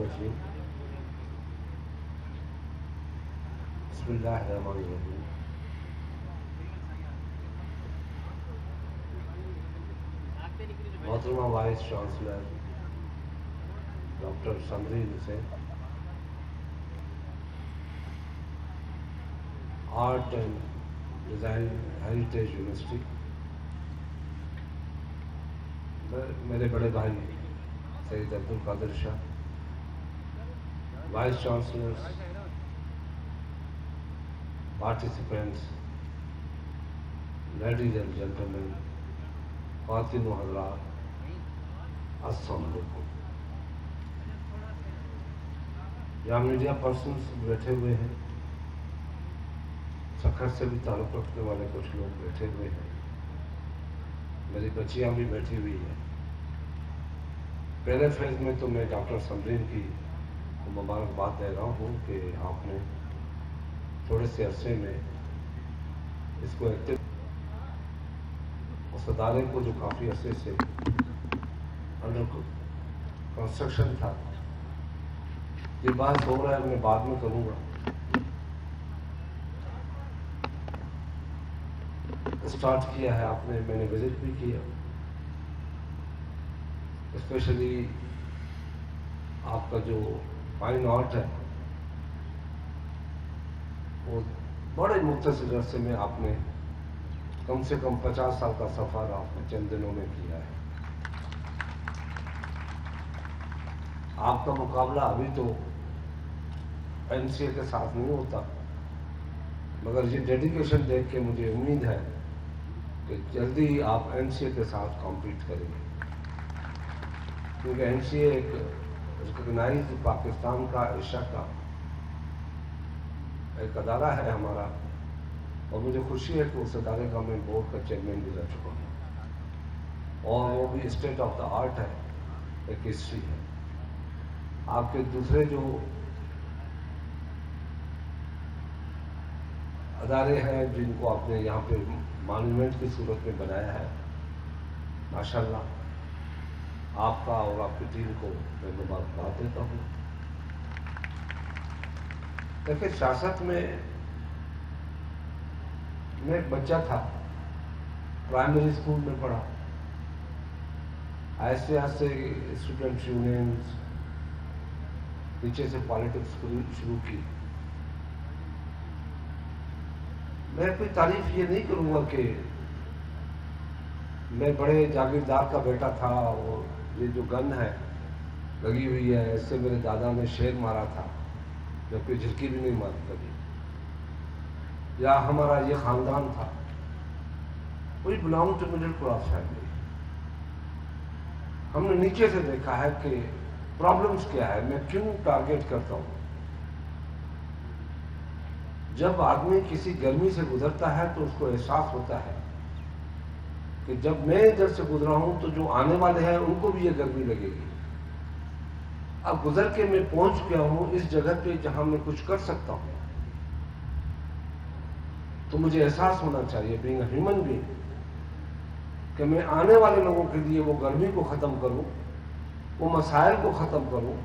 الرجیم بسم اللہ الرحمن الرحیم. محترمہ vice chancellor doctor Samreen Hussain, Art and Design Heritage University, میرے بڑے بھائی Syed Abdul Qadir Shah, vice chancellors, participants, ladies and gentlemen, خواتین و حضرات, السلام علیکم. یہاں میڈیا پرسنس بیٹھے ہوئے ہیں, سکھر سے بھی تعلق رکھنے والے کچھ لوگ بیٹھے ہوئے ہیں, میری بچیاں بھی بیٹھی ہوئی ہیں. پہلے فیز میں تو میں ڈاکٹر سمرین کی مبارکباد دے رہا ہوں کہ آپ نے تھوڑے سے عرصے میں اس کو ایکٹیو, اس ادارے کو جو کافی عرصے سے انڈر کنسٹرکشن تھا, یہ بات ہو رہا ہے, میں بعد میں کروں گا. اسٹارٹ کیا ہے آپ نے, میں نے وزٹ بھی کیا, اسپیشلی آپ کا جو فائن آرٹ ہے وہ بڑے مختصر عرصے میں آپ نے کم سے کم 50 سال کا سفر آپ نے چند دنوں میں کیا ہے. آپ کا مقابلہ ابھی تو این سی اے کے ساتھ نہیں ہوتا, مگر یہ ڈیڈیکیشن دیکھ کے مجھے امید ہے کہ جلدی آپ این سی اے کے ساتھ کمپیٹ کریں گے, کیونکہ این سی اے ایک ریکگنائزڈ پاکستان کا ایشیا کا ایک ادارہ ہے ہمارا, اور مجھے خوشی ہے کہ اس ادارے کا میں بورڈ کا چیئرمین بھی رہ چکا ہوں, اور وہ بھی اسٹیٹ آف دا آرٹ ہے, ایک ہسٹری ہے. آپ کے دوسرے جو ادارے ہیں جن کو آپ نے یہاں پہ مانیومنٹ کی صورت میں بنایا ہے, ماشاءاللہ آپ کا اور آپ کی ٹیم کو میں مبارکباد دیتا ہوں. دیکھیں, سیاست میں ایک بچہ تھا, پرائمری اسکول میں پڑھا, ایسے ایسے اسٹوڈنٹ یونینز, پیچھے سے پالیٹکس شروع کی. میں کوئی تعریف یہ نہیں کروں گا کہ میں بڑے جاگیردار کا بیٹا تھا, اور یہ جو گن ہے لگی ہوئی ہے, اس سے میرے دادا نے شیر مارا تھا, میں کوئی جھرکی بھی نہیں ماری کبھی, یا ہمارا یہ خاندان تھا. کوئی belong to middle class family. ہم نے نیچے سے دیکھا ہے کہ پرابلمس کیا ہے, میں کیوں ٹارگیٹ کرتا ہوں. جب آدمی کسی گرمی سے گزرتا ہے تو اس کو احساس ہوتا ہے کہ جب میں ادھر سے گزرا ہوں تو جو آنے والے ہیں ان کو بھی یہ گرمی لگے گی. اب گزر کے میں پہنچ گیا ہوں اس جگہ پہ جہاں میں کچھ کر سکتا ہوں, تو مجھے احساس ہونا چاہیے بینگ اے ہیومن بینگ کہ میں آنے والے لوگوں کے لیے وہ گرمی کو ختم کروں, وہ مسائل کو ختم کروں,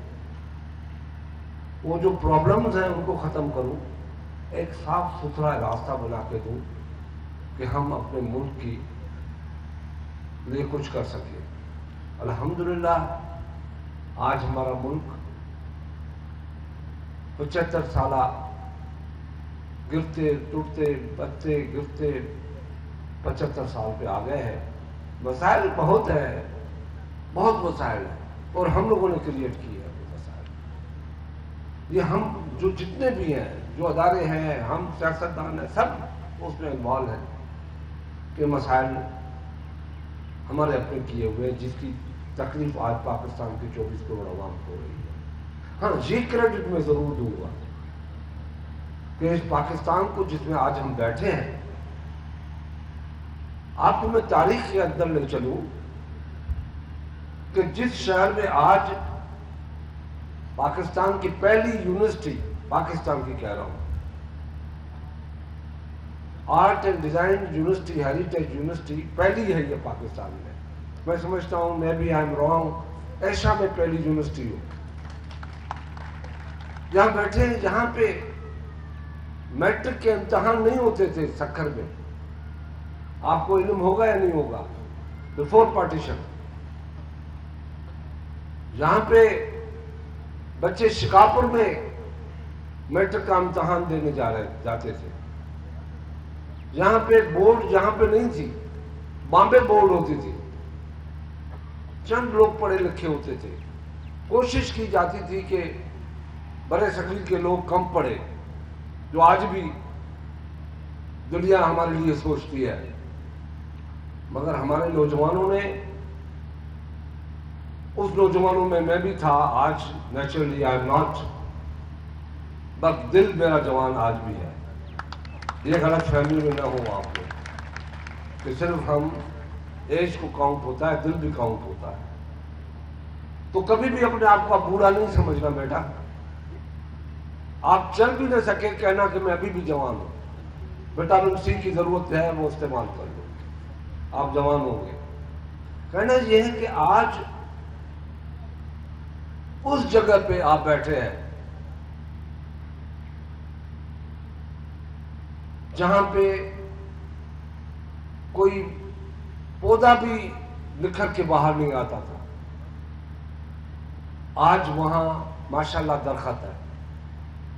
وہ جو پرابلمز ہیں ان کو ختم کروں, ایک صاف ستھرا راستہ بنا کے دوں کہ ہم اپنے ملک کی لیے کچھ کر سکیں. الحمدللہ آج ہمارا ملک 75 سالہ گرتے ٹوٹتے بچتے گرتے 75 سال پہ آ گئے ہیں. مسائل بہت ہیں, بہت مسائل ہیں, اور ہم لوگوں نے کریٹ کیے ہیں وہ مسائل. یہ ہم جو جتنے بھی ہیں, جو ادارے ہیں, ہم سیاستدان ہیں, سب اس میں انوالو ہیں کہ مسائل ہمارے اپنے کیے ہوئے, جس کی تکلیف آج پاکستان کی 24 کروڑ عوام کو ہو رہی ہے. ہاں, یہ کریڈٹ میں ضرور دوں گا کہ اس پاکستان کو جس میں آج ہم بیٹھے ہیں, آپ کو میں تاریخ کے اندر لے چلوں کہ جس شہر میں آج پاکستان کی پہلی یونیورسٹی, پاکستان کی کہہ رہا ہوں, art and design university, heritage university پہلی ہے یہ پاکستان میں. میں سمجھتا ہوں, میں بھی آئی ایم رانگ, ایشیا میں پہلی یونیورسٹی ہو. یہاں بیٹھے جہاں پہ میٹرک کے امتحان نہیں ہوتے تھے سکھر میں. آپ کو علم ہوگا یا نہیں ہوگا؟ بفور پارٹیشن یہاں پہ بچے شکارپور میں میٹرک کا امتحان دینے جاتے تھے. یہاں پہ بورڈ جہاں پہ نہیں تھی، بامبے بورڈ ہوتی تھی. چند لوگ پڑھے لکھے ہوتے تھے. کوشش کی جاتی تھی کہ برے صغیر کے لوگ کم پڑھے، جو آج بھی دنیا ہمارے لیے سوچتی ہے. مگر ہمارے نوجوانوں نے، اس نوجوانوں میں بھی تھا. آج نیچرلی آئی ایم ناٹ، بس دل میرا جوان آج بھی ہے. یہ غلط فہمی میں نہ ہو آپ کو کہ صرف ہم ایج کو کاؤنٹ ہوتا ہے، دل بھی کاؤنٹ ہوتا ہے. تو کبھی بھی اپنے آپ کو بوڑھا نہیں سمجھنا بیٹا. آپ چل بھی نہ سکے کہنا کہ میں ابھی بھی جوان ہوں. وٹامن سی کی ضرورت ہے، وہ استعمال کر لو، آپ جوان ہوں گے. کہنا یہ ہے کہ آج اس جگہ پہ آپ بیٹھے ہیں جہاں پہ کوئی پودا بھی نکھر کے باہر نہیں آتا تھا. آج وہاں ماشاءاللہ درخت ہے،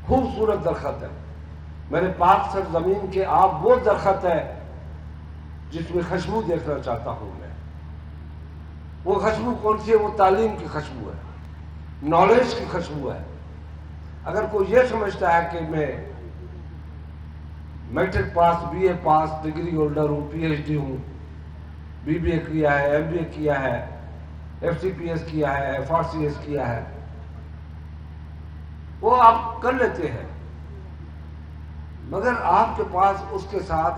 خوبصورت درخت ہے. میرے پاک سرزمین کے آپ وہ درخت ہے جس میں خوشبو دیکھنا چاہتا ہوں میں. وہ خوشبو کون سی ہے؟ وہ تعلیم کی خوشبو ہے، نالج کی خوشبو ہے. اگر کوئی یہ سمجھتا ہے کہ میں matric pass, B A pass, degree holder ہوں، پی ایچ ڈی ہوں، بی بی اے کیا ہے، ایم بی اے کیا ہے، ایف سی پی ایس کیا ہے، ایف آر سی ایس کیا ہے، وہ آپ کر لیتے ہیں. مگر آپ کے پاس اس کے ساتھ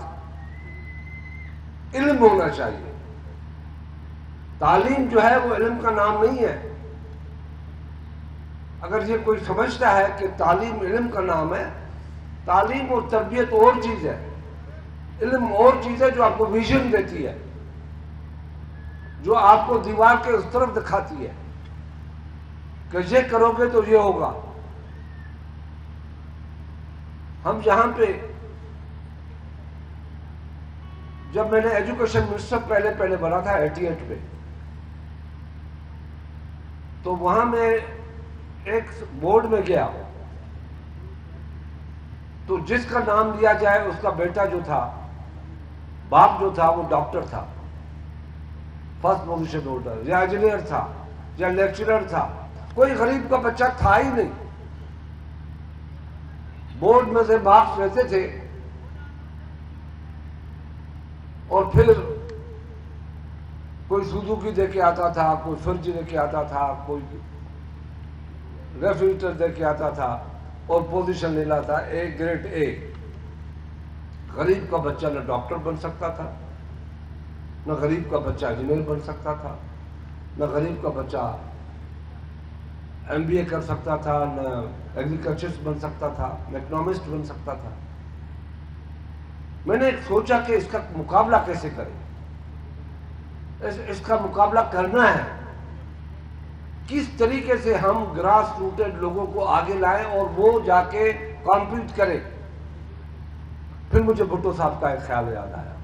علم ہونا چاہیے. تعلیم جو ہے وہ علم کا نام نہیں ہے. اگر یہ کوئی سمجھتا ہے کہ تعلیم علم کا نام ہے، تعلیم اور تربیت اور چیز ہے، علم اور چیز ہے جو آپ کو ویژن دیتی ہے، جو آپ کو دیوار کے اس طرف دکھاتی ہے کہ یہ کرو گے تو یہ ہوگا. ہم یہاں پہ جب میں نے ایجوکیشن منسٹر پہلے بنا تھا 88 میں، تو وہاں میں ایک بورڈ میں گیا تو جس کا نام لیا جائے اس کا بیٹا جو تھا، باپ جو تھا، وہ ڈاکٹر تھا، فرسٹ پوزیشن ہولڈر، یا انجینئر تھا، یا لیکچرر تھا. کوئی غریب کا بچہ تھا ہی نہیں. بورڈ میں سے مارکس لیتے تھے اور پھر کوئی سوزوکی دے کے آتا تھا، کوئی فرج دے کے آتا تھا، کوئی ریفریجریٹر دے کے آتا تھا اور پوزیشن لے لاتا اے، گریڈ اے. غریب کا بچہ نہ ڈاکٹر بن سکتا تھا، نہ غریب کا بچہ انجینئر بن سکتا تھا، نہ غریب کا بچہ ایم بی اے کر سکتا تھا، نہ ایگریکلچرسٹ بن سکتا تھا، نہ اکنامسٹ بن سکتا تھا. میں نے سوچا کہ اس کا مقابلہ کیسے کریں. اس کا مقابلہ کرنا ہے، کس طریقے سے ہم گراس روٹڈ لوگوں کو آگے لائیں اور وہ جا کے کمپیٹ کریں. پھر مجھے بھٹو صاحب کا ایک خیال یاد آیا،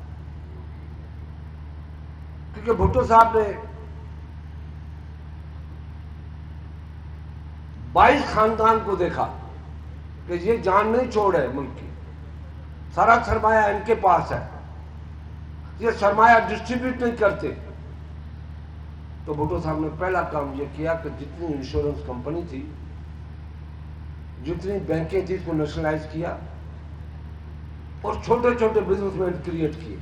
کیونکہ بھٹو صاحب نے 22 خاندان کو دیکھا کہ یہ جان نہیں چھوڑ ہے ملک کی، سارا سرمایہ ان کے پاس ہے، یہ سرمایہ ڈسٹریبیوٹ نہیں کرتے. تو بھٹو صاحب نے پہلا کام یہ کیا کہ جتنی انشورنس کمپنی تھی، جتنی بینکیں تھی، اس کو نیشنلائز کیا اور چھوٹے چھوٹے بزنس مین کریٹ کیے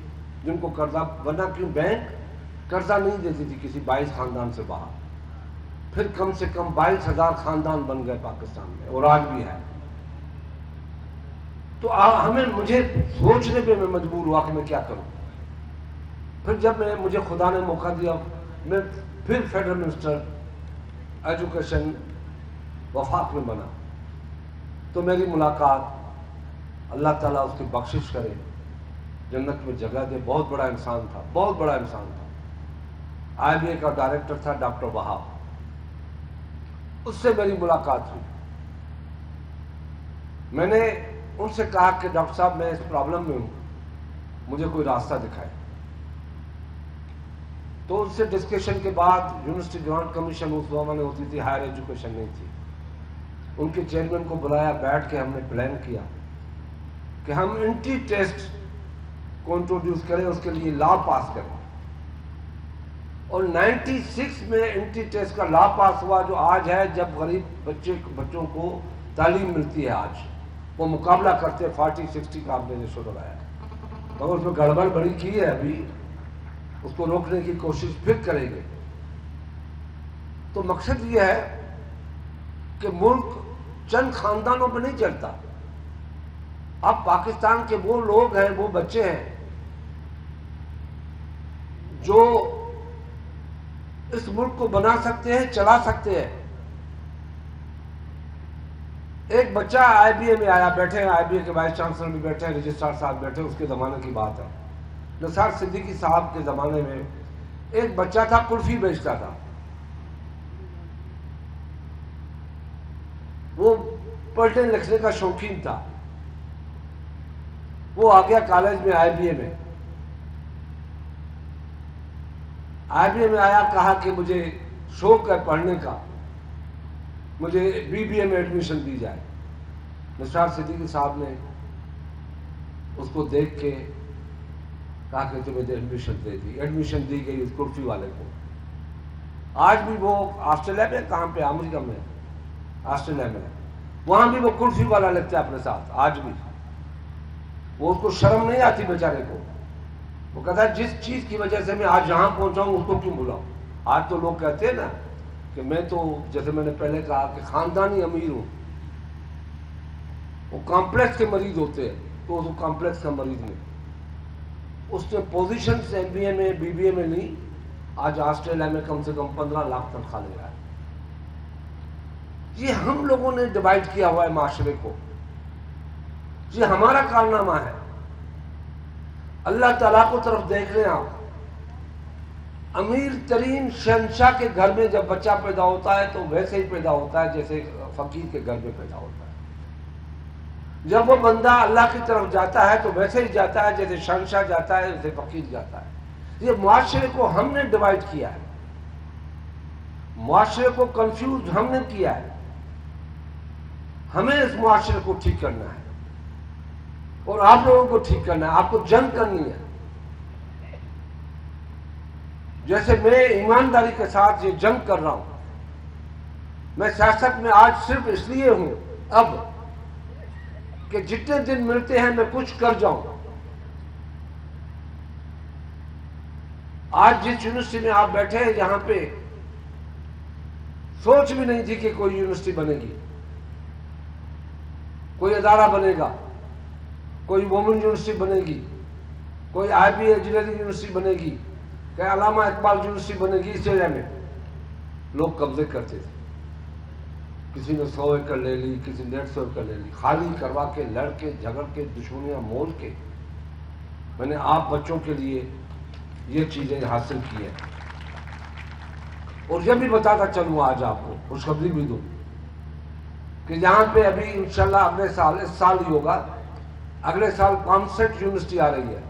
جن کو قرضہ، ورنہ کیوں بینک قرضہ نہیں دیتی تھی کسی 22 خاندان سے باہر. پھر کم سے کم 22,000 خاندان بن گئے پاکستان میں، اور آج بھی ہے. تو مجھے سوچنے پہ میں مجبور ہوا کہ میں کیا کروں. پھر جب مجھے خدا نے موقع دیا، میں پھر فیڈرل منسٹر ایجوکیشن وفاق میں بنا. تو میری ملاقات، اللہ تعالیٰ اس کی بخشش کرے، جنت میں جگہ دے، بہت بڑا انسان تھا، بہت بڑا انسان تھا. آئی بی اے کا ڈائریکٹر تھا ڈاکٹر وہاب. اس سے میری ملاقات ہوئی. میں نے ان سے کہا کہ ڈاکٹر صاحب میں اس پرابلم میں ہوں، مجھے کوئی راستہ دکھائے. تو ان سے ڈسکشن کے بعد یونیورسٹی گرانٹ کمیشن اس زمانے ہوتی تھی، ہائر ایجوکیشن نہیں تھی، ان کے چیئرمین کو بلایا، بیٹھ کے ہم نے پلان کیا کہ ہم انٹری ٹیسٹ کو انٹروڈیوس کریں، اس کے لیے لا پاس کریں. اور 96 میں انٹری ٹیسٹ کا لا پاس ہوا، جو آج ہے، جب غریب بچوں کو تعلیم ملتی ہے. آج وہ مقابلہ کرتے 40-60 کا آپ نے جو شروع آیا، مگر اس میں گڑبڑ بڑی کی ہے، ابھی اس کو روکنے کی کوشش پھر کریں گے. تو مقصد یہ ہے کہ ملک چند خاندانوں پہ نہیں چلتا. اب پاکستان کے وہ لوگ ہیں، وہ بچے ہیں جو اس ملک کو بنا سکتے ہیں، چلا سکتے ہیں. ایک بچہ آئی بی اے میں آیا، بیٹھے ہیں آئی بی اے کے وائس چانسلر بھی بیٹھے ہیں، رجسٹرار صاحب بیٹھے ہیں، اس کے زمانے کی بات ہے. نثار صدیقی صاحب کے زمانے میں ایک بچہ تھا، کلفی بیچتا تھا. وہ پڑھنے لکھنے کا شوقین تھا. وہ آ گیا کالج میں، آئی بی اے میں. آئی بی اے میں آیا، کہا کہ مجھے شوق ہے پڑھنے کا، مجھے بی بی اے میں ایڈمیشن دی جائے. نثار صدیقی صاحب نے اس کو دیکھ کے کہا کہ تمہیں ایڈمیشن دے دی. ایڈمیشن دی گئی اس کلفی والے کو. آج بھی وہ آسٹریلیا میں کہاں پہ، امریکہ میں، آسٹریلیا میں، وہاں بھی وہ کلفی والا لگتا ہے اپنے ساتھ آج بھی. وہ اس کو شرم نہیں آتی بیچارے کو. وہ کہتا ہے جس چیز کی وجہ سے میں آج یہاں پہنچا ہوں اس کو کیوں بلاؤں. آج تو لوگ کہتے ہیں نا کہ میں تو، جیسے میں نے پہلے کہا کہ خاندانی امیر ہوں. وہ کمپلیکس کے مریض ہوتے ہیں، تو وہ کمپلیکس کا مریض نہیں. اس نے پوزیشن سے ایم بی اے میں، بی بی اے میں نہیں، آج آسٹریلیا میں کم سے کم 15 لاکھ تنخواہ لے رہا ہے. یہ ہم لوگوں نے ڈیوائڈ کیا ہوا ہے معاشرے کو. یہ ہمارا کارنامہ ہے. اللہ تعالیٰ کو طرف دیکھ لیں آپ. امیر ترین شہنشاہ کے گھر میں جب بچہ پیدا ہوتا ہے تو ویسے ہی پیدا ہوتا ہے جیسے فقیر کے گھر میں پیدا ہوتا ہے. جب وہ بندہ اللہ کی طرف جاتا ہے تو ویسے ہی جاتا ہے جیسے شہنشاہ جاتا ہے، جیسے فقیر جاتا ہے. یہ معاشرے کو ہم نے ڈیوائڈ کیا ہے، معاشرے کو کنفیوز ہم نے کیا ہے. ہمیں اس معاشرے کو ٹھیک کرنا ہے اور آپ لوگوں کو ٹھیک کرنا ہے. آپ کو جنگ کرنی ہے. جیسے میں ایمانداری کے ساتھ یہ جنگ کر رہا ہوں. میں سیاست میں آج صرف اس لیے ہوں اب کہ جتنے دن ملتے ہیں میں کچھ کر جاؤں. آج جس یونیورسٹی میں آپ بیٹھے ہیں یہاں پہ سوچ بھی نہیں تھی کہ کوئی یونیورسٹی بنے گی، کوئی ادارہ بنے گا، کوئی وومن یونیورسٹی بنے گی، کوئی آئی بی انجینئرنگ یونیورسٹی بنے گی، کہ علامہ اقبال یونیورسٹی بنے گی. اس ایریا میں لوگ قبضے کرتے تھے. کسی نے 100 ایکڑ لے لی، کسی نے 150 ایکڑ لے لی، خالی کروا کے، لڑ کے، جھگڑ کے، دشمنیاں مول کے میں نے آپ بچوں کے لیے یہ چیزیں حاصل کی ہیں. اور یہ بھی بتاتا چلوں آج آپ کو، خوشخبری بھی دوں کہ یہاں پہ ابھی انشاءاللہ اگلے سال، اس سال ہی ہوگا، اگلے سال کانسرٹ یونیورسٹی آ رہی ہے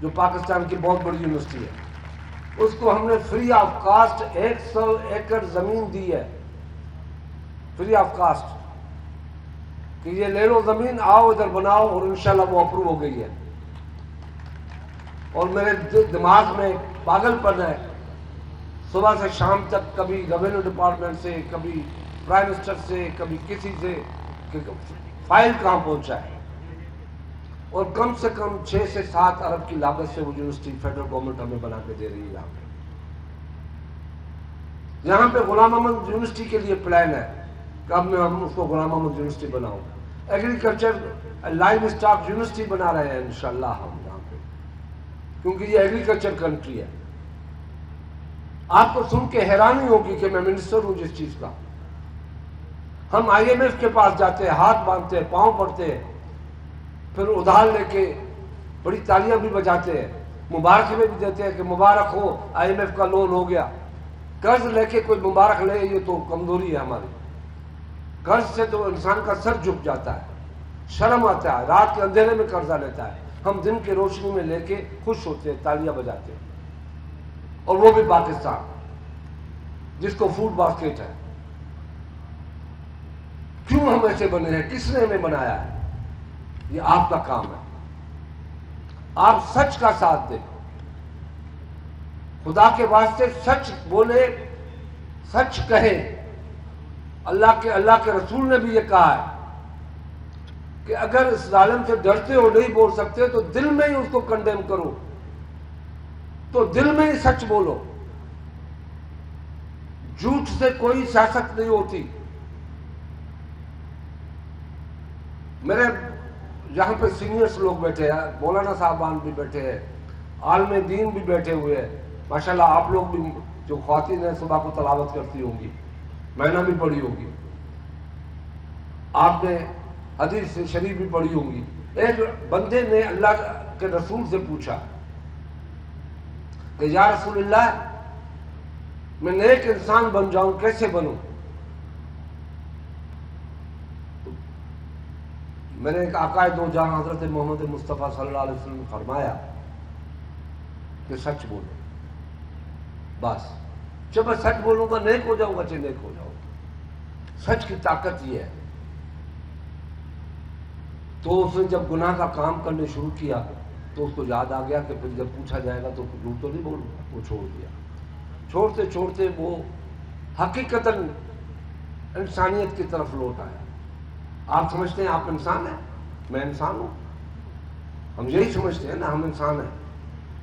جو پاکستان کی بہت بڑی یونیورسٹی ہے. اس کو ہم نے فری آف کاسٹ 100 ایکڑ زمین دی ہے، فری آف کاسٹ، کہ یہ لے لو زمین، آؤ ادھر بناؤ. اور انشاءاللہ وہ اپروو ہو گئی ہے. اور میرے دماغ میں پاگل پن ہے، صبح سے شام تک کبھی ریونیو ڈپارٹمنٹ سے، کبھی پرائم منسٹر سے، کبھی کسی سے، کہ فائل کہاں پہنچا ہے. اور کم سے کم 6 سے 7 ارب کی لاگت سے وہ یونیورسٹی فیڈرل گورنمنٹ ہمیں بنا کے دے رہی ہے. یہاں پہ غلام احمد یونیورسٹی کے لیے پلان ہے کہ اب میں ہم اس کو غلام احمد یونیورسٹی بناؤں. ایگریکلچر لائیو اسٹاک یونیورسٹی بنا رہے ہیں انشاءاللہ ہم یہاں پہ، کیونکہ یہ ایگریکلچر کنٹری ہے. آپ کو سن کے حیرانی ہوگی کہ میں منسٹر ہوں جس چیز کا. ہم آئی ایم ایف کے پاس جاتے ہیں، ہاتھ باندھتے ہیں، پاؤں پڑتے ہیں، پھر ادھار لے کے بڑی تالیاں بھی بجاتے ہیں، مبارک بھی دیتے ہیں کہ مبارک ہو آئی ایم ایف کا لون ہو گیا. قرض لے کے کوئی مبارک لے، یہ تو کمزوری ہے ہماری. قرض سے تو انسان کا سر جھک جاتا ہے، شرم آتا ہے، رات کے اندھیرے میں قرضہ لیتا ہے. ہم دن کی روشنی میں لے کے خوش ہوتے ہیں، تالیاں بجاتے ہیں، اور وہ بھی پاکستان جس کو فوڈ باسکٹ ہے. کیوں ہم ایسے بنے ہیں؟ کس نے ہمیں بنایا ہے؟ یہ آپ کا کام ہے. آپ سچ کا ساتھ دیں، خدا کے واسطے سچ بولے، سچ کہیں. اللہ کے رسول نے بھی یہ کہا ہے کہ اگر اس ظالم سے ڈرتے ہو، نہیں بول سکتے، تو دل میں ہی اس کو کنڈیم کرو، تو دل میں ہی سچ بولو. جھوٹ سے کوئی سیاست نہیں ہوتی. میرے یہاں پہ سینئرز لوگ بیٹھے ہیں، مولانا صاحبان بھی بیٹھے ہیں، عالم دین بھی بیٹھے ہوئے ہیں. ماشاءاللہ آپ لوگ بھی جو خواتین ہیں صبح کو تلاوت کرتی ہوں گی، میں نے بھی پڑھی ہوگی، آپ نے حدیث شریف بھی پڑھی ہوگی. ایک بندے نے اللہ کے رسول سے پوچھا کہ یا رسول اللہ، میں نیک انسان بن جاؤں، کیسے بنوں؟ میرے ایک آقائے دو جہاں حضرت محمد مصطفیٰ صلی اللہ علیہ وسلم نے فرمایا کہ سچ بولو. بس جب میں سچ بولوں گا نیک ہو جاؤں گا، چاہے نیک ہو جاؤں گا. سچ کی طاقت یہ ہے. تو اس نے جب گناہ کا کام کرنے شروع کیا تو اس کو یاد آ گیا کہ پھر جب پوچھا جائے گا تو جھوٹ تو نہیں بولوں گا. وہ چھوڑ دیا. چھوڑتے چھوڑتے وہ حقیقتاً انسانیت کی طرف لوٹ آیا. آپ سمجھتے ہیں آپ انسان ہیں، میں انسان ہوں، ہم یہی سمجھتے ہیں نا ہم انسان ہیں.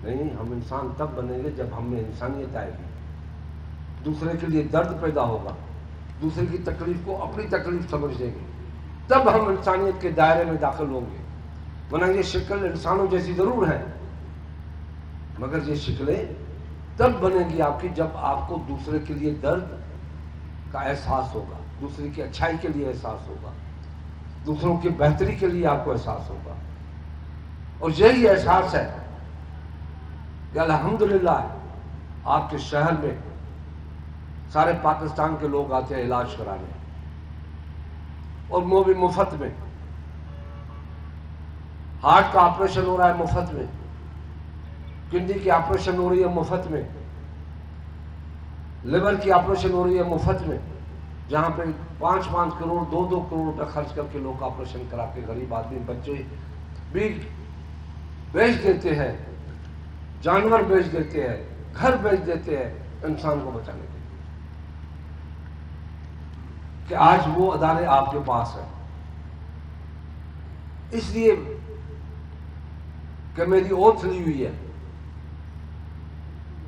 نہیں، ہم انسان تب بنیں گے جب ہم میں انسانیت آئے گی، دوسرے کے لیے درد پیدا ہوگا، دوسرے کی تکلیف کو اپنی تکلیف سمجھ لیں گے، تب ہم انسانیت کے دائرے میں داخل ہوں گے. ورنہ یہ شکل انسانوں جیسی ضرور ہے، مگر یہ شکلیں تب بنے گی آپ کی جب آپ کو دوسرے کے لیے درد کا احساس ہوگا، دوسرے کی اچھائی کے لیے احساس ہوگا، دوسروں کی بہتری کے لیے آپ کو احساس ہوگا. اور یہی احساس ہے کہ الحمدللہ آپ کے شہر میں سارے پاکستان کے لوگ آتے ہیں علاج کرانے، اور وہ بھی مفت میں. ہارٹ کا آپریشن ہو رہا ہے مفت میں، کڈنی کی آپریشن ہو رہی ہے مفت میں، لیور کی آپریشن ہو رہی ہے مفت میں. جہاں پہ 5 کروڑ 2 کروڑ روپے خرچ کر کے لوگ آپریشن کرا کے غریب آدمی بچے بھی بیچ دیتے ہیں، جانور بیچ دیتے ہیں، گھر بیچ دیتے ہیں انسان کو بچانے کے لیے، کہ آج وہ ادارے آپ کے پاس ہیں. اس لیے کہ میری اوتھ لی ہوئی ہے.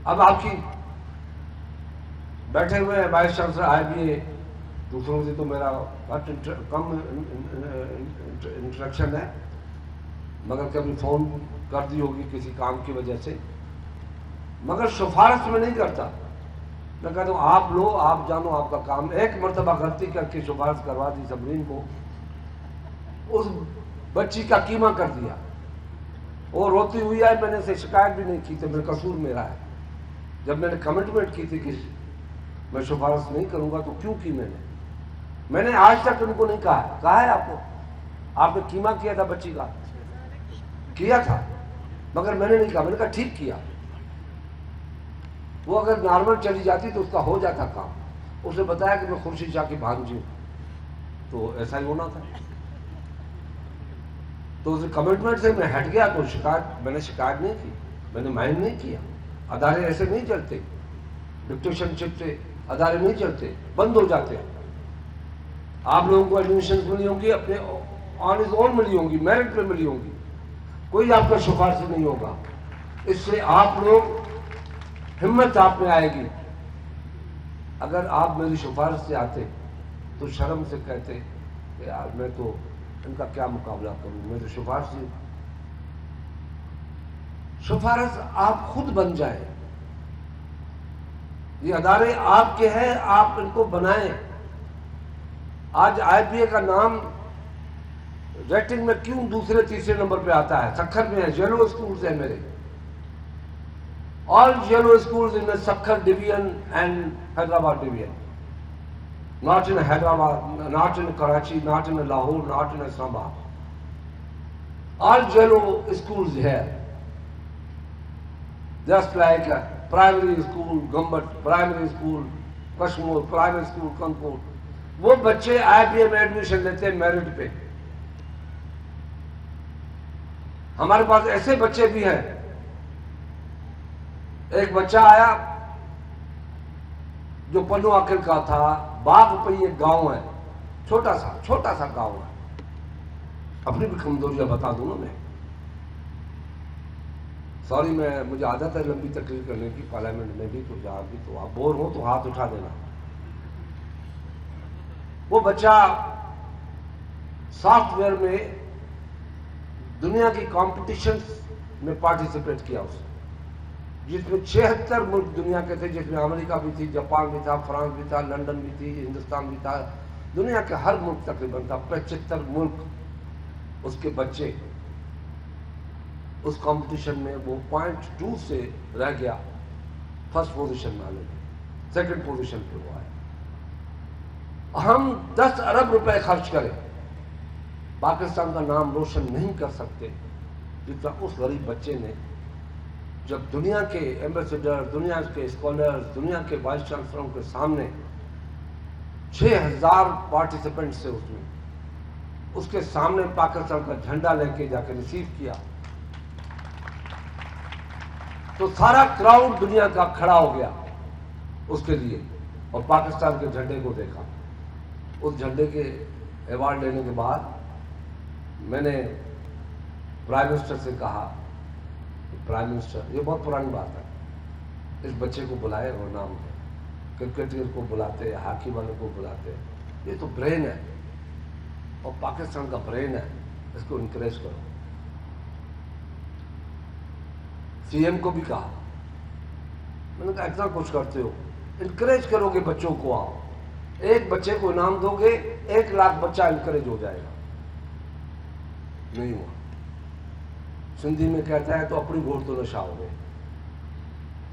اب آپ کی بیٹھے ہوئے ہیں وائس چانسلر آئے بھی ہے، دوسروں سے تو میرا کم انٹریکشن ہے، مگر کبھی فون کر دی ہوگی کسی کام کی وجہ سے، مگر سفارش میں نہیں کرتا. میں کہتا ہوں آپ لو، آپ جانو آپ کا کام. ایک مرتبہ غلطی کر کے سفارش کروا دی سبرین کو، اس بچی کا کیما کر دیا، وہ روتی ہوئی ہے. میں نے اسے شکایت بھی نہیں کی تھی، میرا قصور میرا ہے. جب میں نے کمٹمنٹ کی تھی کہ میں سفارش نہیں کروں گا تو کیوں کی میں نے آج تک ان کو نہیں کہا ہے آپ کو آپ نے کیما کیا تھا بچی کا، کیا تھا، مگر میں نے نہیں کہا. میں نے کہا ٹھیک کیا. وہ اگر نارمل چلی جاتی تو اس کا ہو جاتا کام. اسے بتایا کہ میں خورشید شاہ کی بھانجی ہوں، تو ایسا ہی ہونا تھا. تو اس کمٹمنٹ سے میں ہٹ گیا. تو میں نے شکایت نہیں کی، میں نے مائنڈ نہیں کیا. ادارے ایسے نہیں چلتے، ڈکٹیشن شپ سے ادارے نہیں چلتے، بند ہو جاتے. آپ لوگوں کو ایڈمیشن ملی ہوں گی، اپنے آن از اون ملی ہوں گی، میرٹ پہ ملی ہوں گی، کوئی آپ کا سفارش نہیں ہوگا. اس سے آپ لوگ ہمت آپ میں آئے گی. اگر آپ میری سفارش سے آتے تو شرم سے کہتے کہ یار میں تو ان کا کیا مقابلہ کروں، میں تو سفارش آپ خود بن جائیں. یہ ادارے آپ کے ہیں، آپ ان کو بنائیں. آج آئی پی اے کا نام ریٹنگ میں کیوں دوسرے تیسرے نمبر پہ آتا ہے؟ سکھر میں ہے، یلو اسکولز ہیں میرے، all yellow schools in the Sakhar division and Hyderabad division. not in Hyderabad, not in Karachi, not in Lahore, not in Islamabad. All yellow schools here. Just like primary school, Gambat, primary school, Kashmir, primary school, Kanpur. وہ بچے IBA میں admission لیتے ہیں merit پہ. ہمارے پاس ایسے بچے بھی ہیں. ایک بچہ آیا جو پنو عقل کا تھا, باغ پہ ایک گاؤں ہے, چھوٹا سا گاؤں ہے. اپنی بھی کمزوریاں بتا دوں نا میں. سوری, مجھے عادت ہے لمبی تقریر کرنے کی پارلیمنٹ میں بھی, تو جہاں بھی, تو آپ بور ہو تو ہاتھ اٹھا دینا. وہ بچہ سافٹ ویئر میں دنیا کی کمپٹیشن میں پارٹیسپیٹ کیا اس نے, جس میں 76 ملک دنیا کے تھے, جس میں امریکہ بھی تھی, جاپان بھی تھا, فرانس بھی تھا, لندن بھی تھی, ہندوستان بھی تھا, دنیا کے ہر ملک تقریباً تھا. 75 ملک اس کے بچے. اس کمپٹیشن میں وہ 0.2 سے رہ گیا فرسٹ پوزیشن میں آنے میں, سیکنڈ پوزیشن پہ وہ آیا. ہم 10 ارب روپے خرچ کریں, پاکستان کا نام روشن نہیں کر سکتے جتنا اس غریب بچے نے. جب دنیا کے ایمبیسیڈر, دنیا کے اسکالر, دنیا کے وائس چانسلروں کے سامنے 6000 پارٹیسپینٹس سے اس کے سامنے پاکستان کا جھنڈا لے کے جا کے ریسیو کیا, تو سارا کراؤڈ دنیا کا کھڑا ہو گیا اس کے لیے, اور پاکستان کے جھنڈے کو دیکھا. اس جھنڈے کے ایوارڈ لینے کے بعد میں نے پرائم منسٹر سے کہا, پرائم منسٹر, یہ بہت پرانی بات ہے, اس بچے کو بلائے اور نام دے. کرکٹر کو بلاتے, ہاکی والوں کو بلاتے, یہ تو برین ہے اور پاکستان کا برین ہے, اس کو انکریج کرو. سی ایم کو بھی کہا, میں نے کہا اتنا کچھ کرتے ہو, انکریج کرو گے بچوں کو, آؤ, ایک بچے کو انعام دو گے 1 لاکھ بچہ انکریج ہو جائے گا. نہیں ہوا. سندھی میں کہتا ہے تو اپنی گھوٹ تو نشا ہو گئے.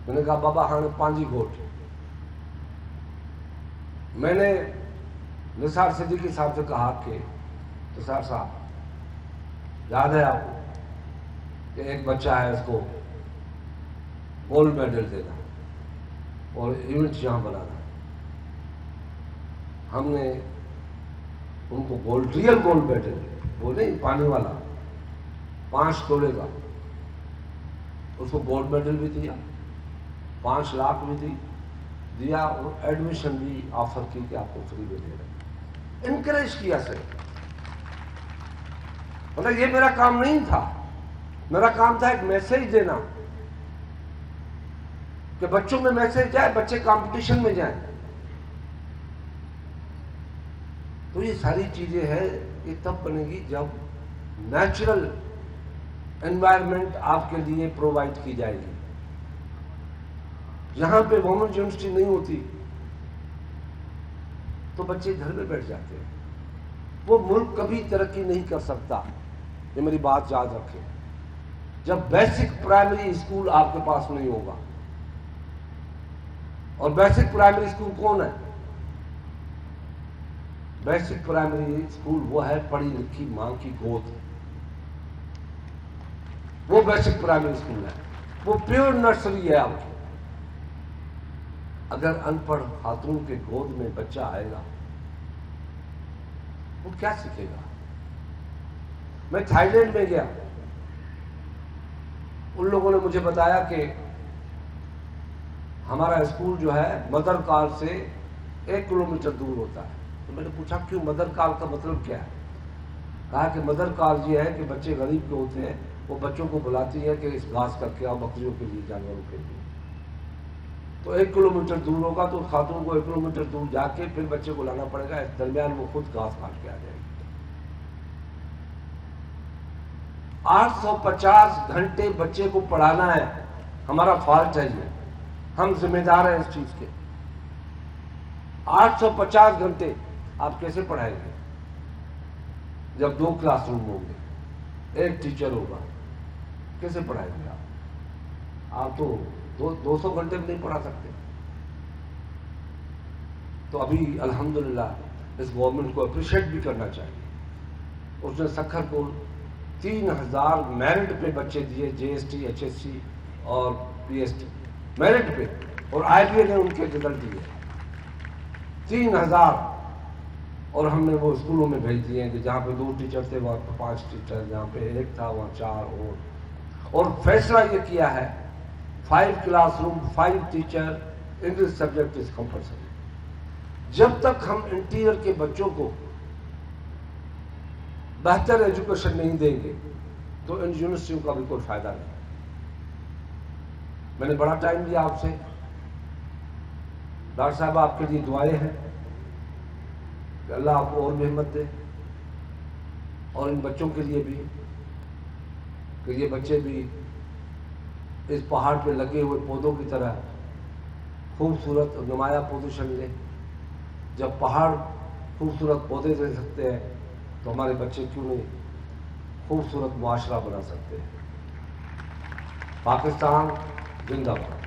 میں نے کہا بابا ہاں 5 گھوٹ. میں نے نثار صدیقی صاحب سے کہا کہ نثار صاحب یاد ہے آپ کو کہ ایک بچہ ہے, اس کو گولڈ میڈل دینا اور ایونٹ یہاں بنانا. ہم نے ان کو ریئل گولڈ میڈل, وہ نہیں پانی والا, 5 تولے کا, اس کو گولڈ میڈل بھی دیا, 5 لاکھ بھی دیا, اور ایڈمیشن بھی آفر کی کہ آپ کو فری میں دے رہے ہیں. انکریج کیا سر. مطلب یہ میرا کام نہیں تھا, میرا کام تھا ایک میسج دینا کہ بچوں میں میسج جائے, بچے کمپٹیشن میں جائیں. تو یہ ساری چیزیں ہیں, یہ تب بنے گی جب نیچرل انوائرمنٹ آپ کے لیے پرووائڈ کی جائے گی. یہاں پہ وومنس یونیورسٹی نہیں ہوتی تو بچے گھر میں بیٹھ جاتے ہیں. وہ ملک کبھی ترقی نہیں کر سکتا, یہ میری بات یاد رکھیں. جب بیسک پرائمری اسکول آپ کے پاس نہیں ہوگا, اور بیسک پرائمری اسکول کون ہے؟ بیسک پرائمری اسکول وہ ہے پڑھی لکھی ماں کی گود, وہ بیسک پرائمری اسکول ہے, وہ پیور نرسری ہے آپ کی. اگر ان پڑھ خاتون کے گود میں بچہ آئے گا وہ کیا سیکھے گا؟ میں تھائی لینڈ میں گیا, ان لوگوں نے مجھے بتایا کہ ہمارا اسکول جو ہے مدر کال سے 1 کلومیٹر دور ہوتا ہے. تو میں نے پوچھا کیوں, مدر کال کا مطلب کیا ہے؟ کہا کہ مدر کال یہ ہے کہ بچے غریب کے ہوتے ہیں, وہ بچوں کو بلاتی ہے کہ اس گھاس کر کے آؤ بکریوں کے لیے, جانوروں کے لیے. تو 1 کلومیٹر دور ہوگا تو خاتون کو 1 کلومیٹر دور جا کے پھر بچے کو لانا پڑے گا, اس درمیان وہ خود گھاس کاٹ کے آ جائے گی. 850 گھنٹے بچے کو پڑھانا ہے, ہمارا فالٹ ہے یہ, ہم ذمہ دار ہیں اس چیز کے. 850 گھنٹے آپ کیسے پڑھائیں گے جب 2 کلاس روم ہوں گے, 1 ٹیچر ہوگا, کیسے پڑھائیں گے آپ؟ آپ تو 200 گھنٹے میں نہیں پڑھا سکتے. تو ابھی الحمدللہ اس گورنمنٹ کو اپریشیٹ بھی کرنا چاہیے. اس نے سکھر کو 3000 میرٹ پہ بچے دیے, J S T, H S C اور پی ایس ٹی میرٹ پہ, اور آئی بی اے نے ان کے رزلٹ دیے 3000, اور ہم نے وہ اسکولوں میں بھیج دیے ہیں کہ جہاں پہ 2 ٹیچر تھے وہاں پہ 5 ٹیچر, جہاں پہ 1 تھا وہاں 4 اور فیصلہ یہ کیا ہے 5 class room 5 teacher, English subject is compulsory. جب تک ہم انٹیریئر کے بچوں کو بہتر ایجوکیشن نہیں دیں گے تو ان یونیورسٹیوں کا بھی کوئی فائدہ نہیں. میں نے بڑا ٹائم لیا آپ سے. ڈاکٹر صاحب آپ کے لیے دعائیں ہیں کہ اللہ آپ کو اور بھی ہمت دے, اور ان بچوں کے لیے بھی کہ یہ بچے بھی اس پہاڑ پہ لگے ہوئے پودوں کی طرح خوبصورت اور نمایاں پوزیشن لیں. جب پہاڑ خوبصورت پودے دے سکتے ہیں تو ہمارے بچے کیوں نہیں خوبصورت معاشرہ بنا سکتے ہیں. پاکستان زندہ باد.